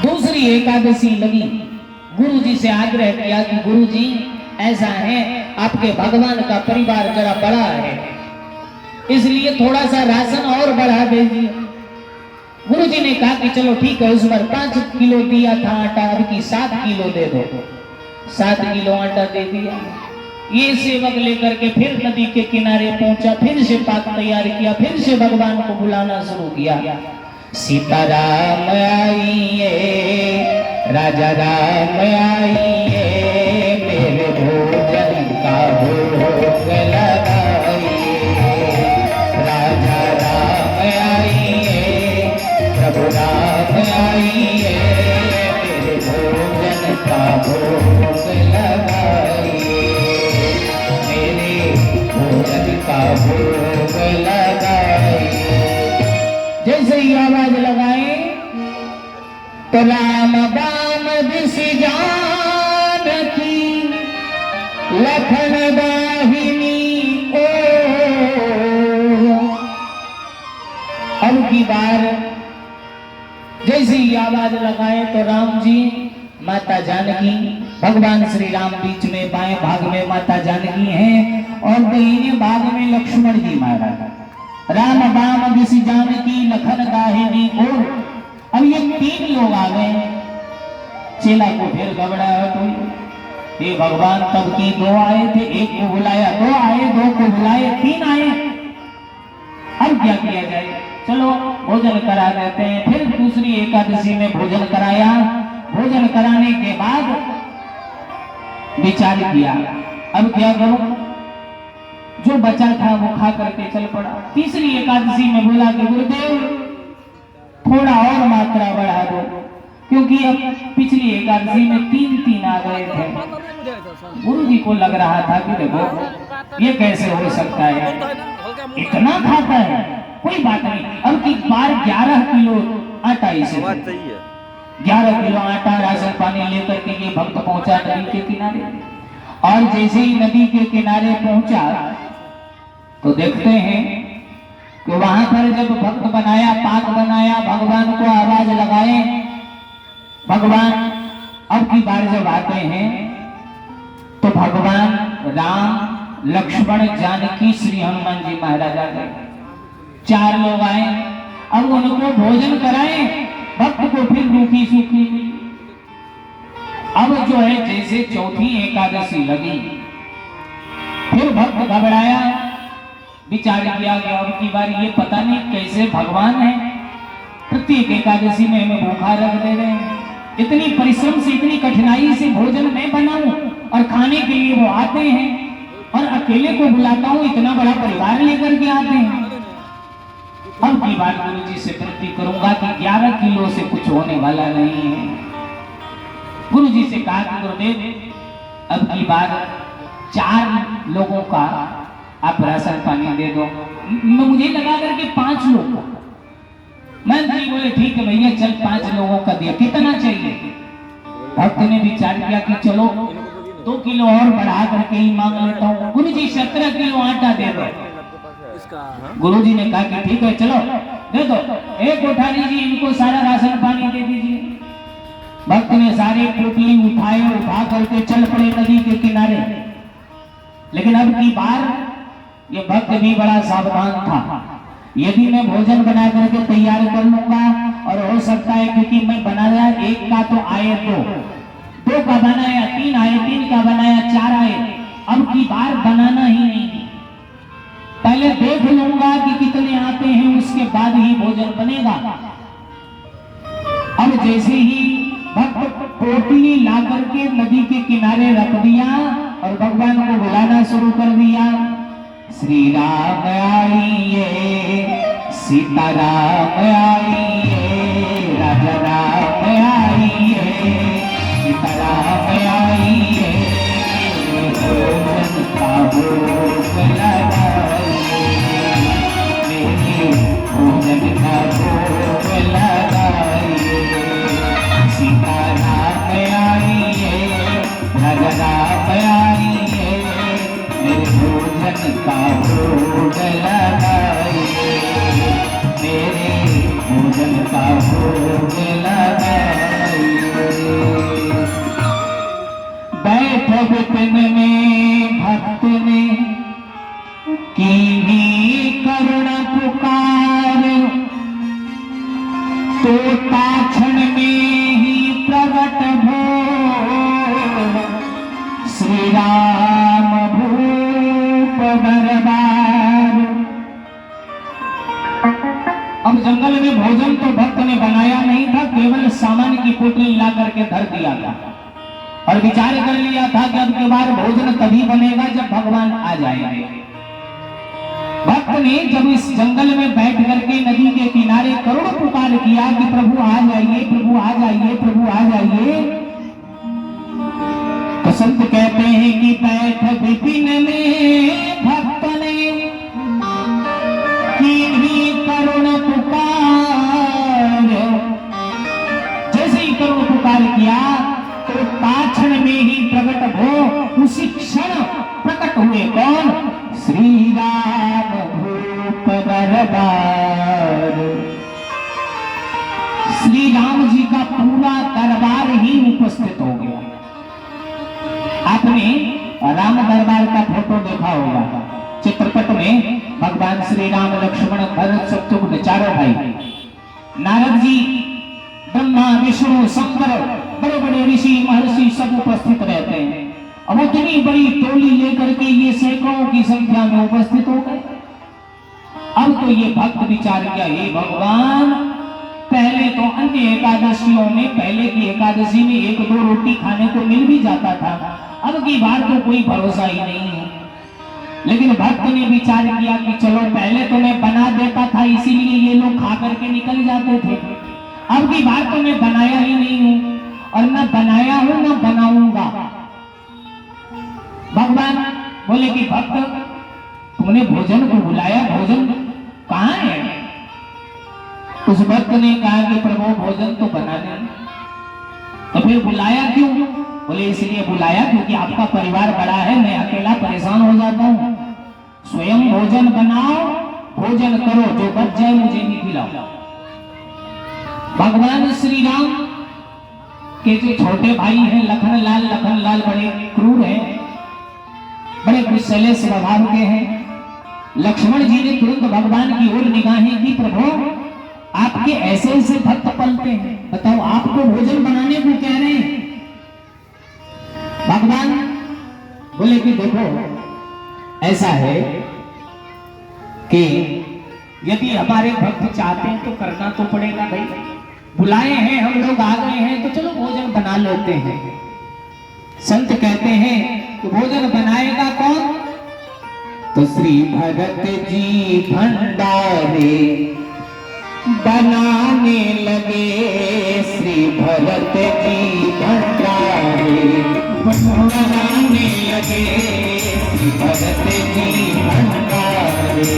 दूसरी एकादशी लगी, गुरुजी से आग्रह किया कि गुरुजी ऐसा है आपके भगवान का परिवार जरा बड़ा है, इसलिए थोड़ा सा राशन और बढ़ा दीजिए। गुरुजी ने कहा कि चलो ठीक है, उस पर 5 किलो दिया था आटा, अब की 7 किलो दे दो। 7 किलो आटा दे दिया। ये सेवक लेकर के फिर नदी के किनारे पहुंचा, फिर से पाक तैयार किया, फिर से भगवान को बुलाना शुरू किया। सीताराम आइए, राजा राम आइए, मेरे भोजन का भोग लगाइए। राजा राम आइए, प्रभु राम आइए, मेरे भोजन का भोग लगाइए, मेरे भोजन का भोग लगाइए। जैसे ही आवाज लगाए तो राम बाम दिस जानकी, लखन दाहिनी ओ। अब की बार जैसे ही आवाज लगाए तो राम जी, माता जानकी, भगवान श्री राम बीच में बाएं भाग में माता जानकी हैं और दाहिने भाग में लक्ष्मण जी महाराज। राम बाम दिस जानकी, लखन दाहिनी ओर। अब ये 3 लोग आ गए। चेला को फिर घबराहट हुई। ये भगवान तब की 2 आए थे, 1 को बुलाया 2 आए, 2 को बुलाए 3 आए। अब क्या किया जाए? चलो भोजन करा देते हैं। फिर दूसरी एकादशी में भोजन कराया। भोजन कराने के बाद विचार किया, अब क्या करूं? जो बचा था वो खा करके चल पड़ा। तीसरी एकादशी में बोला कि गुरुदेव थोड़ा और मात्रा बढ़ा दो, क्योंकि अब पिछली एकादशी में 3 आ गए थे। गुरु जी को लग रहा था कि देखो ये कैसे हो सकता है, इतना खाता है, कोई बात नहीं। अब की बार 11 किलो आटा, इसे 11 किलो आटा राशन पानी लेकर के ये भक्त पहुंचा नदी के किनारे। और जैसे ही नदी के किनारे पहुंचा तो देखते हैं कि वहां पर जब भक्त बनाया, पाक बनाया, भगवान को आवाज लगाए। भगवान अब की बार जब आते हैं तो भगवान राम, लक्ष्मण, जानकी, श्री हनुमान जी महाराज आ गए। 4 लोग आए। अब उनको भोजन कराए, भक्त को फिर रूखी सूखी मिली। अब जो है जैसे चौथी एकादशी लगी, फिर भक्त घबराया, विचार किया गया अब की बार ये पता नहीं कैसे भगवान है, प्रत्येक एकादशी में हमें भूखा रख दे रहे हैं। इतनी परिश्रम से, इतनी कठिनाई से भोजन मैं बनाऊं और खाने के लिए वो आते हैं, और अकेले को बुलाता हूं, इतना बड़ा परिवार लेकर के आते हैं। अब की बार गुरु जी से विनती करूंगा कि 11 किलो से कुछ होने वाला नहीं है। गुरु जी से कहा कि गुरुदेव अब की बार 4 लोगों का आप राशन पानी दे दो। मुझे लगा करके 5 लोग को। मंत्री बोले ठीक है भैया, चल 5 लोगों का दिया, कितना चाहिए? भक्त ने विचार किया कि चलो 2 किलो और बढ़ा करके ही मांग लेता हूँ। गुरु जी 17 किलो आटा दे दो। गुरु जी ने कहा कि ठीक है चलो दे दो, एक उठा लीजिए, इनको सारा राशन पानी दे दीजिए। भक्त ने सारे पोटली उठाए, उठा करके चल पड़े नदी के किनारे। लेकिन अब की बार ये भक्त भी बड़ा सावधान था। यदि मैं भोजन बना करके तैयार कर लूंगा, और हो सकता है क्योंकि मैं बनाया 1 का तो आए 2 का बनाया 3 आए, 3 का बनाया 4 आए। अब की बार बनाना ही नहीं, पहले देख लूंगा कि कितने आते हैं, उसके बाद ही भोजन बनेगा। अब जैसे ही भक्त पोटली ला करके नदी के किनारे रख दिया और भगवान को बुलाना शुरू कर दिया। श्री राम आइए, सीताराम आइए, राजा राम आइए, सीताराम आइए, भोजन का भोग लगाइए, मेरे भोजन का भोग लगाइए। सीताराम आइए, राजा राम आइए, मेरे भोजन का भोग लगाइए, मेरे भोजन तो ताक्षण में ही प्रगट भो श्री राम भूप दरबार। अब जंगल में भोजन तो भक्त ने बनाया नहीं था, केवल सामान की पोटली ला करके धर दिया था और विचार कर लिया था कि अब के बार भोजन तभी बनेगा जब भगवान आ जाएंगे। भक्त ने जब इस जंगल में बैठ करके नदी के किनारे करोड़ पुकार किया कि प्रभु आ जाइए, प्रभु आ जाइए, प्रभु आ जाइए, तो संत कहते हैं कि बैठ विपिन में भक्त ने की करुण पुकार। जैसे ही करुण पुकार किया तो ताक्षण में ही प्रकट हो, उसी क्षण प्रकट हुए कौन? श्री राम भूप दरबार। श्री राम जी का पूरा दरबार ही उपस्थित हो गया। आपने राम दरबार का फोटो देखा होगा, चित्रपट में भगवान श्री राम, लक्ष्मण, भरत, शत्रुघ्न चारों भाई, नारद जी, ब्रह्मा, विष्णु, शंकर, बड़े बड़े ऋषि महर्षि सब उपस्थित रहते हैं। अब इतनी बड़ी टोली लेकर के ये सैकड़ों की संख्या में उपस्थित हो गए। अब तो ये भक्त विचार किया, हे भगवान, पहले तो अन्य एकादशियों में, पहले की एकादशी में एक दो रोटी खाने को मिल भी जाता था, अब की बार तो कोई भरोसा ही नहीं है। लेकिन भक्त ने विचार किया कि चलो पहले तो मैं बना देता था, इसीलिए ये लोग खा करके निकल जाते थे, अब की बार तो मैं बनाया ही नहीं हूं और न बनाया हूं न बनाऊंगा। भगवान बोले कि भक्त, तुमने भोजन को बुलाया, भोजन कहाँ है? उस भक्त ने कहा कि प्रभु भोजन तो बनाने, तो फिर बुलाया क्यों? बोले इसलिए बुलाया क्योंकि आपका परिवार बड़ा है, मैं अकेला परेशान हो जाता हूँ। स्वयं भोजन बनाओ, भोजन करो, जो बच जाए मुझे भी खिलाओ। भगवान श्री राम के जो छोटे भाई हैं लखन लाल बड़े क्रूर हैं, बड़े गुस्सैले स्वभाव के हैं। लक्ष्मण जी ने तुरंत भगवान की ओर निगाहें की, प्रभु आपके ऐसे ऐसे भक्त पलते हैं, बताओ आपको भोजन बनाने को कह रहे हैं। भगवान बोले कि देखो ऐसा है कि यदि हमारे भक्त चाहते हैं तो करना तो पड़ेगा भाई, बुलाए हैं हम लोग, आ गए हैं तो चलो भोजन बना लेते हैं। संत कहते हैं कि भोजन बनाएगा कौन? तो श्री भरत जी भंडारे बनाने लगे, श्री भरत जी भंडारे बनाने लगे, श्री भरत जी भंडारे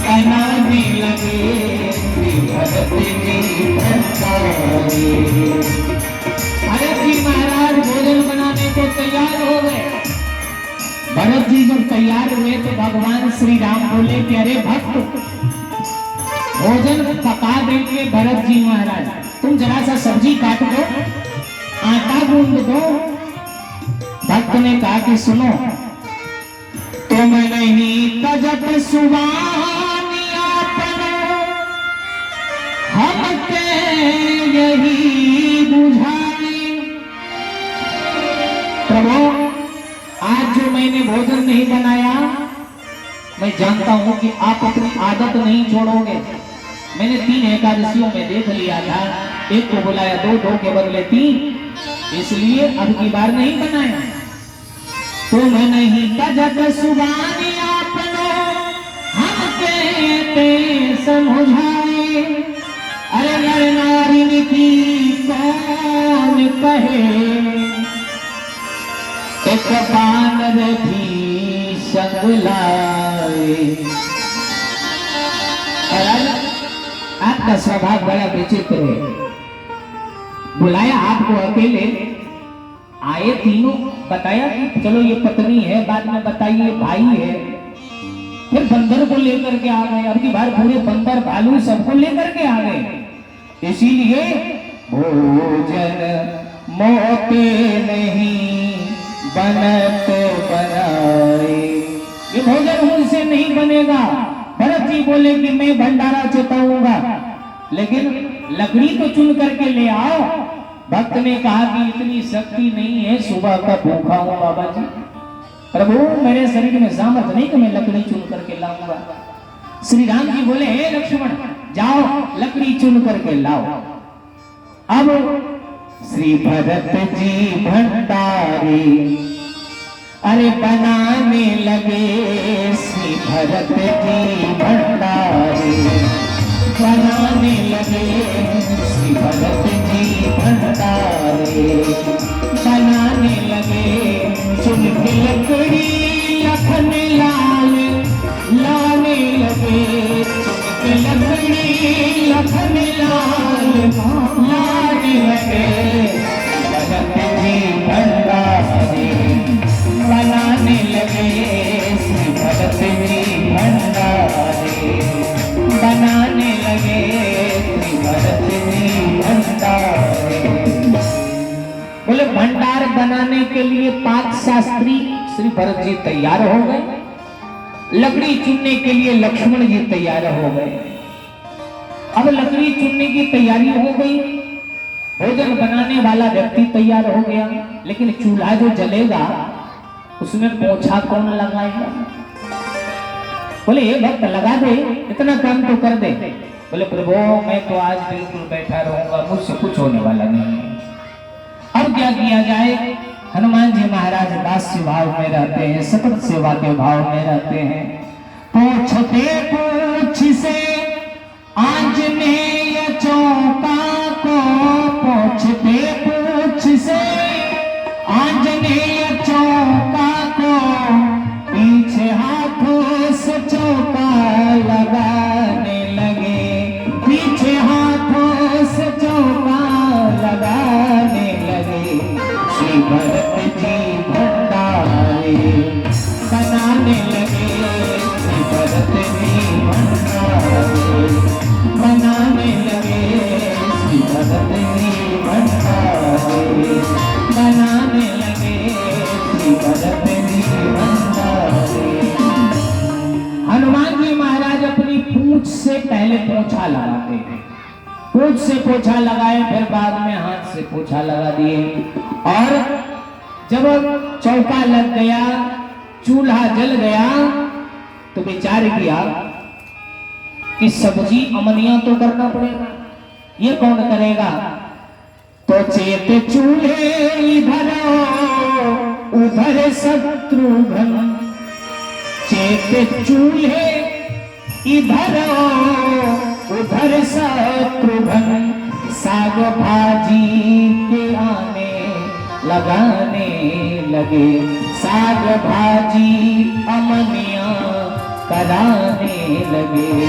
बनाने लगे, श्री भरत जी भंडारे। भरत जी महाराज भोजन बनाने को तैयार हो गए। भरत जी जब तैयार हुए तो भगवान श्री राम बोले कि अरे भक्त, भोजन पका देंगे भरत जी महाराज, तुम जरा सा सब्जी काट दो, आटा गूंद दो। भक्त ने कहा कि सुनो, तुम नहीं तजत सुवानिया पनो, हमके यही बुझाए। प्रभु आज जो मैंने भोजन नहीं बनाया, मैं जानता हूं कि आप अपनी आदत नहीं छोड़ोगे। मैंने 3 एकादशियों में देख लिया था, एक को बुलाया 2, 2 के बदले 3, इसलिए अब की बार नहीं बनाया। तुम नहीं तजत सुबानी आपनो, हम कहते समझाए। अरे नर नारी की कौन कहे, एक बानर भी संग लाए। आपका स्वभाव बड़ा विचित्र है, बुलाया आपको अकेले, आए तीनों, बताया कि चलो ये पत्नी है, बाद में बताइए भाई है, फिर बंदर को लेकर के आ गए। अब की बार पूरे बंदर भालू सबको लेकर के आ गए। इसीलिए भोजन मोते नहीं बनत बनाए, ये भोजन मुझसे नहीं बनेगा। भरत जी बोले कि मैं भंडारा चुकाऊंगा, लेकिन लकड़ी तो चुन करके ले आओ। भक्त ने कहा कि इतनी शक्ति नहीं है, सुबह का भूखा हूं बाबा जी, प्रभु मेरे शरीर में सामर्थ नहीं कि मैं लकड़ी चुन करके लाऊंगा। श्री राम जी बोले, हे लक्ष्मण जाओ लकड़ी चुन करके लाओ। अब श्री भरत जी भंडारी अरे बनाने लगे, श्री भरत जी भंडारी बनाने लगे, श्री भरत जी भंडारी बनाने लगे। चुन के लकड़ी लखन लाल लाने लगे, चुन के लकड़ी लखन लाल लाने लगे। भरत जी भंडारी बनाने लगे, श्री भरत जी भंडारी बनाने लगे, श्री भरत जी भंडारी। बोले भंडार बनाने के लिए पाक शास्त्री श्री भरत जी तैयार हो गए, लकड़ी चुनने के लिए लक्ष्मण जी तैयार हो गए। अब लकड़ी चुनने की तैयारी हो गई, भोजन बनाने वाला व्यक्ति तैयार हो गया, लेकिन चूल्हा जो जलेगा उसमें पोछा कौन लगाएगा? बोले ये भक्त लगा दे, इतना काम तो कर दे। बोले प्रभु मैं तो आज बिल्कुल बैठा रहूंगा, मुझसे कुछ होने वाला नहीं है। अब क्या किया जाए? हनुमान जी महाराज दास्य भाव में रहते हैं, सतत सेवा के भाव में रहते हैं। पूछते पूछ से आंजनेय चौका को, पूछते पूछ से आंजनेय चौका को, पीछे हाथों से चौका लगाने लगे, पीछे हाथों से चौका लगाने लगे। श्री भरत जी भंडारी बनाने लगे, श्री भरत जी भंडारी बनाने लगे, श्री भरत जी भंडारी बनाने लगे, श्री भरत जी भंडारी। हनुमान जी महाराज अपनी पूंछ से पहले पोछा लगाते हैं, पूंछ से पोछा लगाए, फिर बाद में हाथ से पोछा लगा दिए। और जब चौका लग गया, चूल्हा जल गया, तो विचार किया कि सब्जी अमनिया तो करना पड़ेगा, ये कौन करेगा? तो चेत चूल्हे इधर उधर शत्रुघ्न, चेत चूल्हे इधर उधर शत्रुघ्न, साग भाजी के आने लगाने लगे, साग भाजी अमनिया कराने लगे,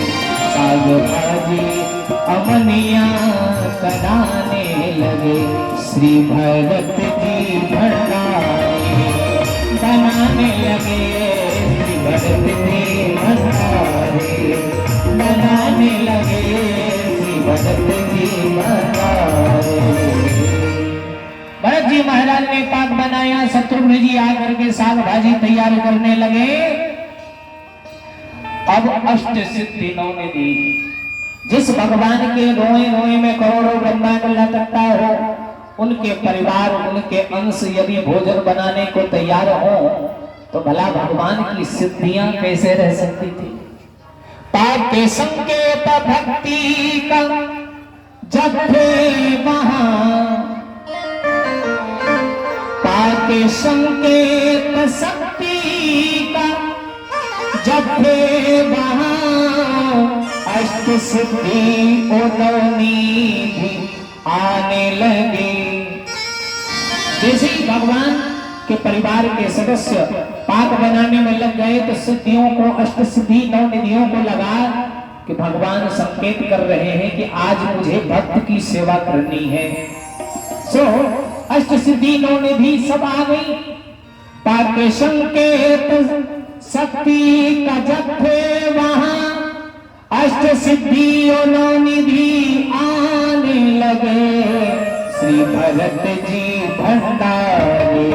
साग भाजी अमनिया कराने लगे। श्री भरत जी भंडारी बनाने लगे, श्री भरत जी भंडारी बनाने लगे, श्री भरत जी भंडारी। भरत जी महाराज ने पाक बनाया, शत्रुघ्न जी आकर के साग भाजी तैयार करने लगे। अब अष्ट सिद्धि नवनिधि, जिस भगवान के रोए रोए में करोड़ों ब्रह्मांड लटकता हो, उनके परिवार उनके अंश यदि भोजन बनाने को तैयार हो, तो भला भगवान की सिद्धियां कैसे रह सकती थी? पाप के संकेत भक्ति का जब थे वहां, पाप के संकेत शक्ति का जब थे वहां, अष्ट सिद्धि नवनिधि आने लगे। जैसे ही भगवान के परिवार के सदस्य पाक बनाने में लग गए, तो सिद्धियों को, अष्ट सिद्धि नवनिधियों को लगा कि भगवान संकेत कर रहे हैं कि आज मुझे भक्त की सेवा करनी है। अष्ट सिद्धि नवनिधि सब आ गई। पाक के संकेत शक्ति का जब थे वहां, अष्ट सिद्धि नवनिधि आने लगे। श्री भरत जी भंडारी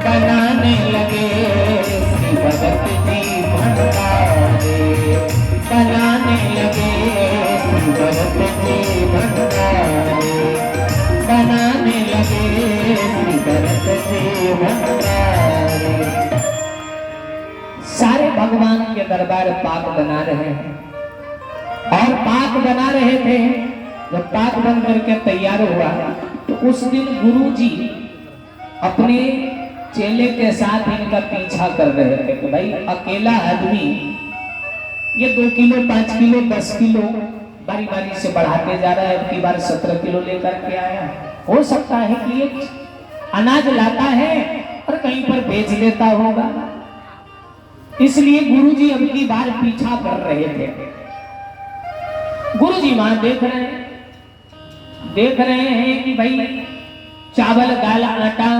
बनाने लगे, श्री भरत जी भंडारी बनाने लगे, श्री भरत बार बार पाक बना रहे हैं। और पाक बना रहे थे, जब पाक बन करके तैयार हुआ तो उस दिन गुरु जी अपने चेले के साथ इनका पीछा कर रहे थे कि भाई अकेला आदमी ये 2 किलो 5 किलो 10 किलो बारी बारी से बढ़ाते जा रहा है। अब की बार 17 किलो लेकर के आया। हो सकता है कि ये अनाज लाता है और कहीं पर बेच लेता होगा, इसलिए गुरुजी अब की बार पीछा कर रहे थे। गुरुजी वहां देख रहे हैं कि भाई चावल दाल आटा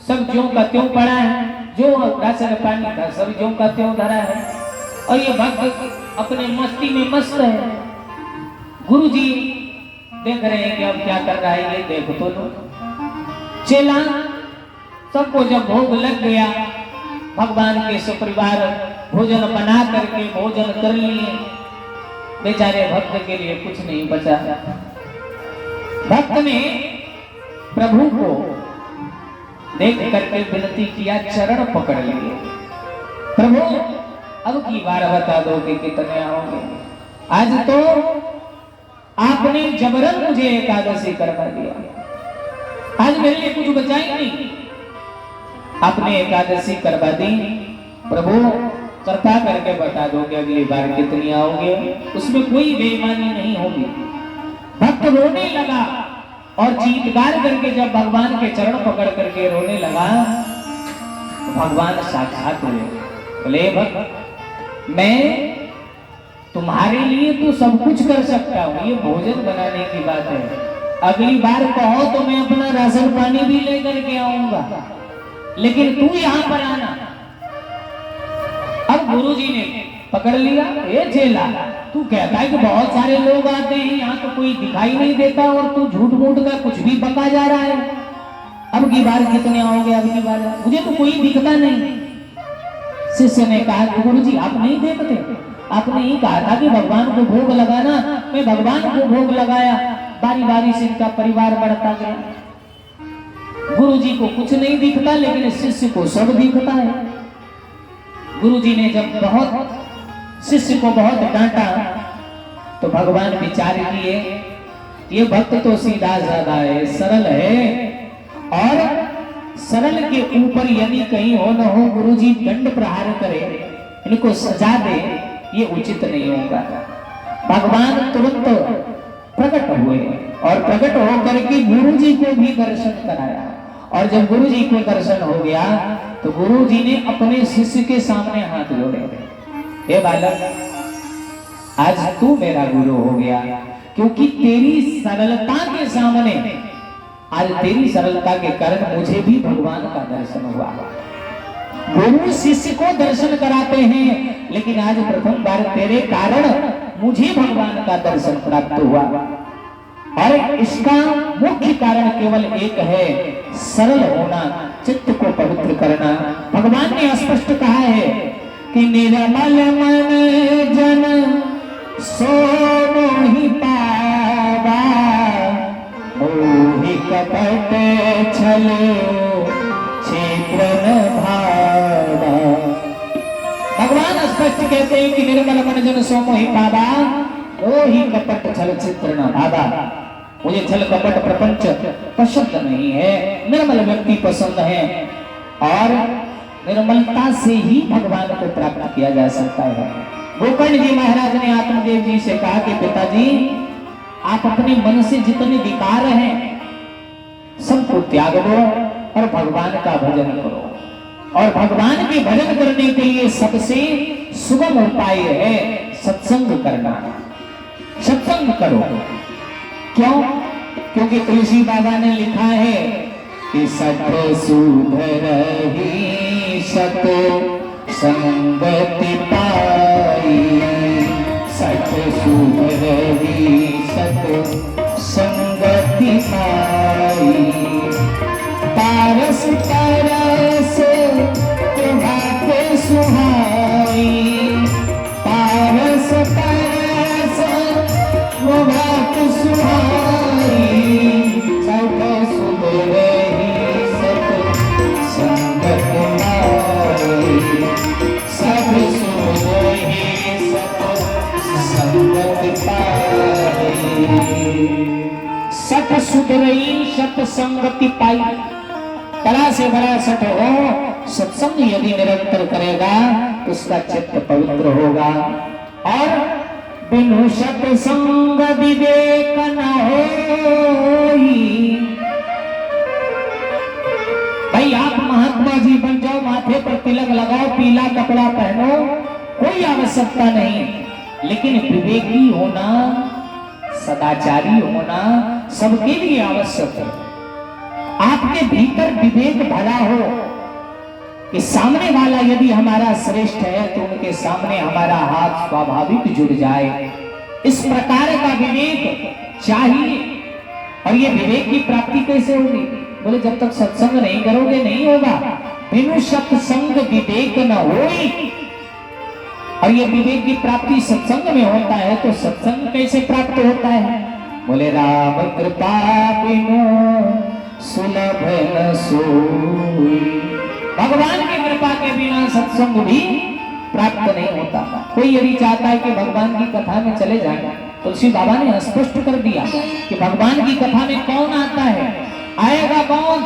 सब ज्यों का त्यों पड़ा है, जो राशन पानी था सब ज्यों का त्यों धरा है, और ये भक्त अपने मस्ती में मस्त है। गुरुजी देख रहे हैं कि अब क्या कर रहा है, ये देखो तो लो। चेला सबको जब भोग लग गया, भगवान के सपरिवार भोजन बना करके भोजन कर लिए, बेचारे भक्त के लिए कुछ नहीं बचा। भक्त ने प्रभु को देख करके विनती किया, चरण पकड़ लिए, प्रभु अब की बार बता दो कि कितने आओगे। आज तो आपने जबरन मुझे एकादशी करवा दिया, आज मेरे लिए कुछ बचा ही नहीं। आपने एकादशी करवा दी, प्रभु कृपा करके बता दो कि अगली बार कितनी आओगे, उसमें कोई बेईमानी नहीं होगी। भक्त रोने लगा और चीत्कार करके जब भगवान के चरण पकड़ करके रोने लगा, भगवान साक्षात हुए। बोले भक्त मैं तुम्हारे लिए तो सब कुछ कर सकता हूँ, ये भोजन बनाने की बात है, अगली बार कहो तो मैं अपना राशन पानी भी लेकर के आऊंगा, लेकिन तू यहाँ पर आना। अब गुरुजी ने पकड़ लिया, ये चेला तू कहता है कि बहुत सारे लोग आते हैं, यहाँ तो कोई दिखाई नहीं देता और तू झूठ मूठ का कुछ भी बका जा रहा है। अब की बार कितने आओगे, अब की बार मुझे तो कोई दिखता नहीं। शिष्य ने कहा कि गुरुजी आप नहीं देखते, आपने ही कहा था कि भगवान को भोग लगाना, मैं भगवान को भोग लगाया, बारी बारी से इनका परिवार बढ़ता गया। गुरुजी को कुछ नहीं दिखता, लेकिन शिष्य को सब दिखता है। गुरुजी ने जब बहुत शिष्य को बहुत डांटा तो भगवान विचार किए, ये भक्त तो सीधा साधा है, सरल है, और सरल के ऊपर यदि कहीं हो न हो गुरुजी दंड प्रहार करे, इनको सजा दे, ये उचित नहीं होगा। भगवान तुरंत प्रकट हुए और प्रकट होकर के गुरुजी को भी दर्शन कराया, और जब गुरुजी को दर्शन हो गया तो गुरुजी ने अपने शिष्य के सामने हाथ जोड़े, हे बालक आज तू मेरा गुरु हो गया, क्योंकि तेरी सरलता के सामने, आज तेरी सरलता के कारण मुझे भी भगवान का दर्शन हुआ। गुरु शिष्य को दर्शन कराते हैं, लेकिन आज प्रथम बार तेरे कारण मुझे भगवान का दर्शन प्राप्त हुआ। और इसका मुख्य कारण केवल एक है, सरल होना, चित्त को पवित्र करना। भगवान ने स्पष्ट कहा है कि निर्मल मन जन सो मोहि पावा, मोहि कपट छल क्षेत्र भावा। भगवान स्पष्ट कहते हैं कि निर्मल मन जन सो मोहि पावा, मोहि कपट छल क्षेत्र न भावा। मुझे छल कपट प्रपंच पसंद नहीं है, निर्मल व्यक्ति पसंद है, और निर्मलता से ही भगवान को प्राप्त किया जा सकता है। गोकर्ण जी महाराज ने आत्मदेव जी से कहा कि पिताजी आप अपने मन से जितने विकार हैं सबको त्याग दो और भगवान का भजन करो, और भगवान के भजन करने के लिए सबसे सुगम उपाय है सत्संग करना। सत्संग करो, क्यों? क्योंकि तुलसी बाबा ने लिखा है कि सत सुधरहि सत संगति पाई, सत सुधरहि सत संगति पाई। पारस तरस तुम्हारे सुहाई, पारस तरस तुम्हारे सुहाई। सत सुधरहि सत संगति पाई, सत सुधरहि सठ सुधरई सत संगति पाई। बड़ा से बड़ा सठ हो, सत्संग यदि निरंतर करेगा तो उसका चित्त पवित्र होगा। और बिनु सत्संग विवेक न होई। भाई आप महात्मा जी बन जाओ, माथे पर तिलक लगाओ, पीला कपड़ा पहनो, कोई आवश्यकता नहीं, लेकिन विवेकी होना, सदाचारी होना सबके लिए आवश्यक है। आपके भीतर विवेक भरा हो कि सामने वाला यदि हमारा श्रेष्ठ है तो उनके सामने हमारा हाथ स्वाभाविक जुड़ जाए, इस प्रकार का विवेक चाहिए। और ये विवेक की प्राप्ति कैसे होगी? बोले जब तक सत्संग नहीं करोगे नहीं होगा। बिनु सत्संग विवेक न होई। और ये विवेक की प्राप्ति सत्संग में होता है, तो सत्संग कैसे प्राप्त होता है? बोले राम कृपा बिनु सुलभ न सोई। भगवान की कृपा के बिना सत्संग भी प्राप्त नहीं होता। कोई यदि चाहता है कि भगवान की कथा में चले जाए, तुलसी बाबा ने स्पष्ट कर दिया कि भगवान की कथा में कौन आता है, आएगा कौन?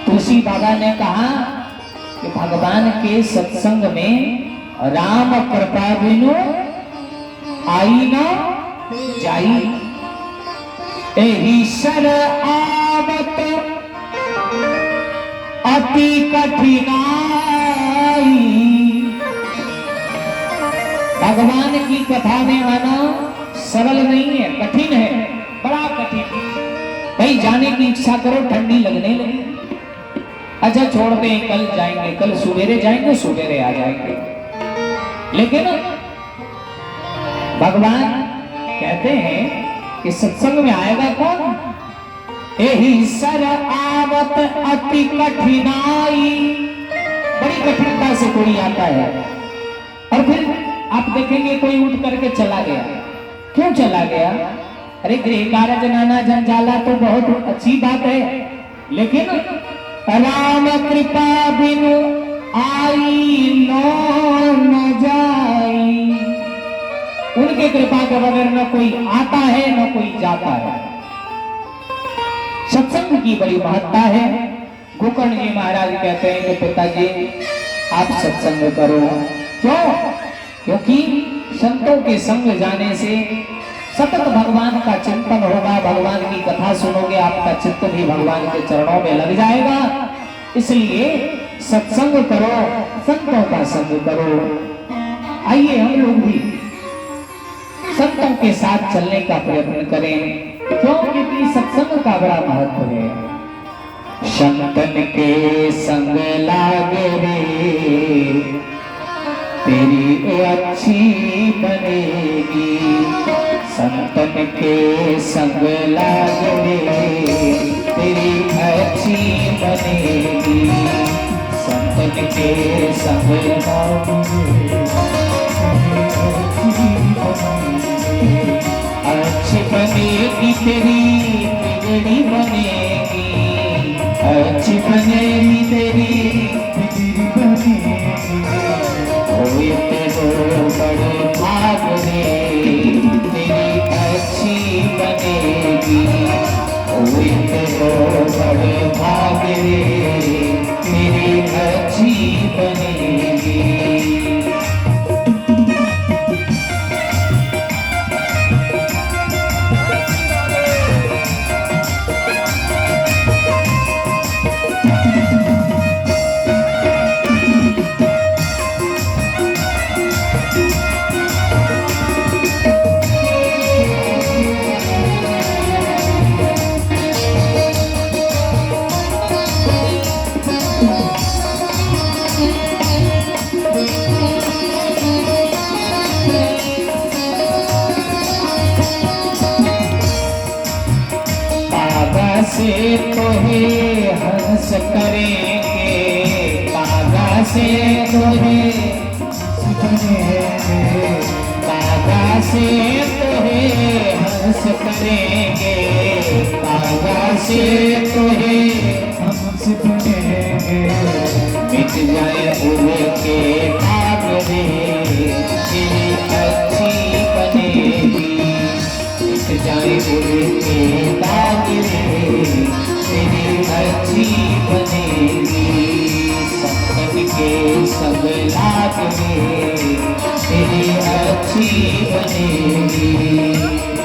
तुलसी बाबा ने कहा कि भगवान के सत्संग में राम कृपा बिनु आई न जाई। एही सर आवत अति कठिनाई। भगवान की कथा में आना सरल नहीं है, कठिन है, बड़ा कठिन। भाई जाने की इच्छा करो, ठंडी लगने लगी, अच्छा छोड़ दे, कल जाएंगे, कल सवेरे जाएंगे, सवेरे आ जाएंगे। लेकिन भगवान कहते हैं कि सत्संग में आएगा कौन? एही सर आवत अति कठिनाई। बड़ी कठिनता से कोई आता है। और फिर आप देखेंगे कोई उठ करके चला गया। क्यों चला गया? अरे गृह कारज नाना जंजाला तो बहुत अच्छी बात है, लेकिन राम कृपा बिनु आई न जाई। उनके कृपा के बगैर न कोई आता है न कोई जाता है। सत्संग की बड़ी महत्ता है। गोकर्ण जी महाराज कहते हैं कि पिताजी आप सत्संग करो। क्यों? क्योंकि संतों के संग जाने से सतत भगवान का चिंतन होगा, भगवान की कथा सुनोगे, आपका चित्त भी भगवान के चरणों में लग जाएगा। इसलिए सत्संग करो, संतों का संग करो। आइए हम लोग भी संतों के साथ चलने का प्रयत्न करें। क्यों? क्योंकि सत्संग का बड़ा महत्व है। संतन के संग लागे रे तेरी अच्छी बनेगी। संतन के संग लागे रे तेरी अच्छी बनेगी। संतन के संग अच्छी बनेगी, तेरी बिगड़ी बनेगी। अच्छी बनेगी, तेरी बिगड़ी बनेगी। होए तेरे बड़े भाग रे तेरी अच्छी बनेगी। होए तेरे बड़े भाग रे तेरी अच्छी बनेगी। से तोहे हंस करेंगे, कागा से तोहे कागा से तोहे हंस करेंगे। कागा से तोहे हंस करेंगे। मिट जाए उनके भाग रे तेरी अच्छी बनेगी। मिट जाए उनके देवी